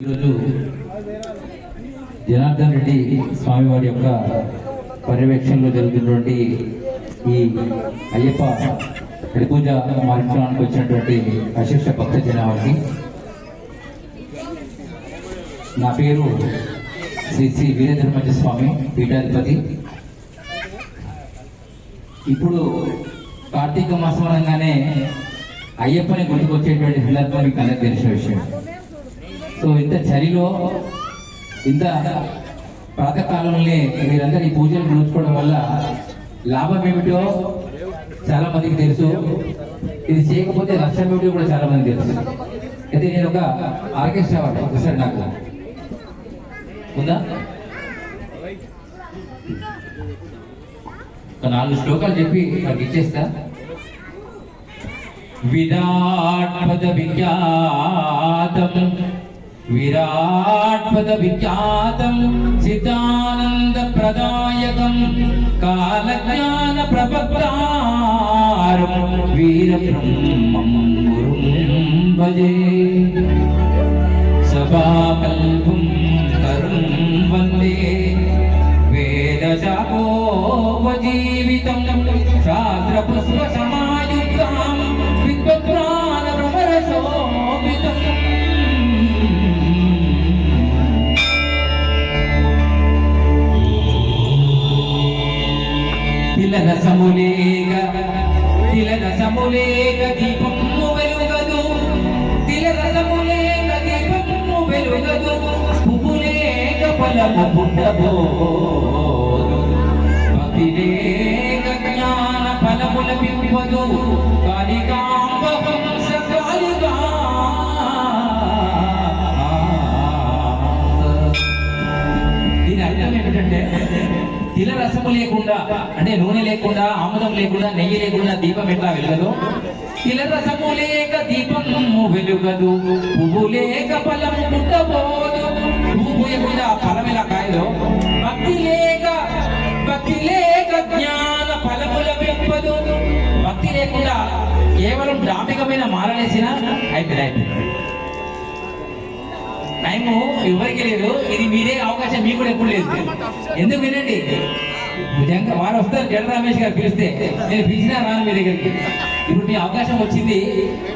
ఈరోజు జనార్దన్ రెడ్డి స్వామివారి యొక్క పర్యవేక్షణలో జరుగుతున్నటువంటి ఈ అయ్యప్ప పూజ మహోత్సవానికి వచ్చినటువంటి అశేష భక్త జనానికి నా పేరు శ్రీ శ్రీ వీరధర్మజ స్వామి పీఠాధిపతి. ఇప్పుడు కార్తీక మాసం అనగానే అయ్యప్పని గుర్తుకొచ్చేటువంటి సందర్భం మీకు అందరికీ తెలిసిన విషయం. సో ఇంత చలిలో ఇంత ప్రాతకాలంలో మీరందరూ ఈ పూజలు నోచుకోవడం వల్ల లాభం ఏమిటో చాలా మందికి తెలుసు. ఇది చేయకపోతే నష్టం ఏమిటో కూడా చాలా మందికి తెలుసు. అయితే నేను ఒక ఆర్కెస్ట్రా వాడు ఒకసారి నాకు ఉందా ఒక 4 శ్లోకాలు చెప్పి వాడికి ఇచ్చేస్తా. విరాట్ విఖ్యాతం విరాట్ విఖ్యాతం సిద్ధానంద ప్రదాయకం కాలజ్ఞాన ప్రపత్తారం వీర బ్రహ్మం గురుం భజే సభాకల్పం కరుం వందే వేదజాపోపజీవితం శాస్త్ర పుష్ప సమాయుక్తం విద్వత్ప్రాణ భ్రమరశోభితం తిలరసములేక దీపము వెలుగదు తిలరసములేక దీపము వెలుగదు పువ్వులేక ఫలము పుట్టబోదు భక్తిలేక జ్ఞాన ఫలముల పిప్పదు కాళికాంబం సకాలిగా. దీని అర్థం ఏమిటంటే తిల రసము లేకుండా అంటే నూనె లేకుండా ఆముదం లేకుండా నెయ్యి లేకుండా దీపం ఎట్లా వెలగదు, తిల రసము లేక దీపము వెలుగదు పువ్వు లేక ఫలము పుట్టబోదు. పువ్వు పూయకుండా ఫలం ఎలా కాయదో భక్తి లేక జ్ఞాన ఫలముల పెంపదు. భక్తి లేకుండా కేవలం డాంబికమైన మారలేసినా అయిపోయింది. టైము ఎవరికి లేదు. ఇది మీరే అవకాశం మీకు కూడా ఎప్పుడు లేదు. ఎందుకు వినండి, నిజంగా వారు వస్తారు. జడ రమేష్ గారు పిలిస్తే నేను పిలిచినా రాను మీ దగ్గరికి. ఇప్పుడు మీ అవకాశం వచ్చింది.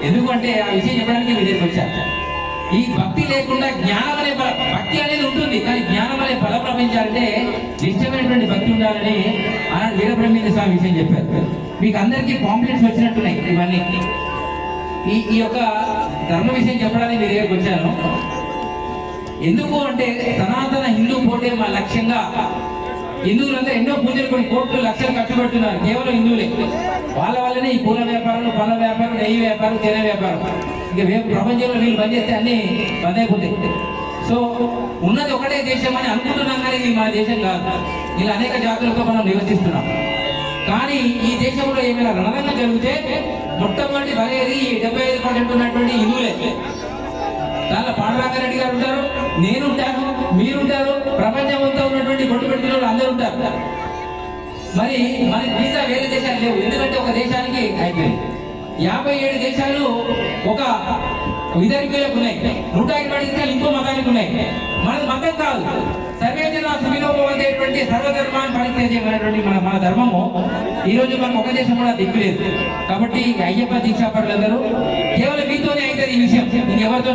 ఎందుకంటే ఆ విషయం చెప్పడానికి మీ దగ్గరికి వచ్చాను. ఈ భక్తి లేకుండా జ్ఞానం అనే భక్తి అనేది ఉంటుంది, కానీ జ్ఞానం అనే ఫలం ప్రపంచాలంటే ఇష్టమైనటువంటి భక్తి ఉండాలని ఆనాడు వీరబ్రహ్మేంద్ర స్వామి విషయం చెప్పారు. మీకు అందరికీ కాంప్లిమెంట్స్ వచ్చినట్టున్నాయి. ఇవన్నీ ఈ యొక్క ధర్మ విషయం చెప్పడానికి మీ దగ్గరికి వచ్చాను. ఎందుకు అంటే సనాతన హిందూ పోటే మా లక్ష్యంగా. హిందువులంతా ఎన్నో పూజలు కొన్ని కోట్లు లక్షలు ఖర్చు పెడుతున్నారు, కేవలం హిందువులే. వాళ్ళ వల్లనే ఈ పూల వ్యాపారం, పళ్ళ వ్యాపారం, నెయ్యి వ్యాపారం, తేనె వ్యాపారం, ఇంకా ప్రపంచంలో వీళ్ళు బంద్ చేస్తే అన్ని బంద్ అయిపోతాయి. సో ఉన్నది ఒకటే దేశం అని అనుకుంటున్నాం, కానీ ఇది మన దేశం కాదు. ఇలా అనేక జాతులతో మనం నివసిస్తున్నాం. కానీ ఈ దేశంలో ఏమైనా రణరంగం జరిగితే మొట్టమొదటి బలేది 75% ఉన్నటువంటి హిందువులే. దాంట్లో పాండురంగారెడ్డి గారు ఉంటారు, నేనుంటాను, మీరుంటారు, ప్రపంచం అంతా ఉన్నటువంటి బొట్టు పెట్టిన వాళ్ళు అందరూ ఉంటారు. మరి వీసా వేరే దేశాలు లేవు, ఎందుకంటే ఒక దేశానికి అయిపోయింది. 57 దేశాలు ఒక విధర్మీయులకు ఉన్నాయి, 120 దేశాలు ఇంకో మతానికి ఉన్నాయి. మనది మతం కాదు, సర్వేజన సుఖినోభవంతేటువంటి సర్వధర్మాన్ని పరిత్యజ్యమైనటువంటి మన ధర్మము. ఈ రోజు మనకు ఒక దేశం కూడా దిక్కులేదు. కాబట్టి అయ్యప్ప దీక్షాపరులందరూ కేవలం మీతోనే అవుతుంది ఈ విషయం, ఇంకెవరితో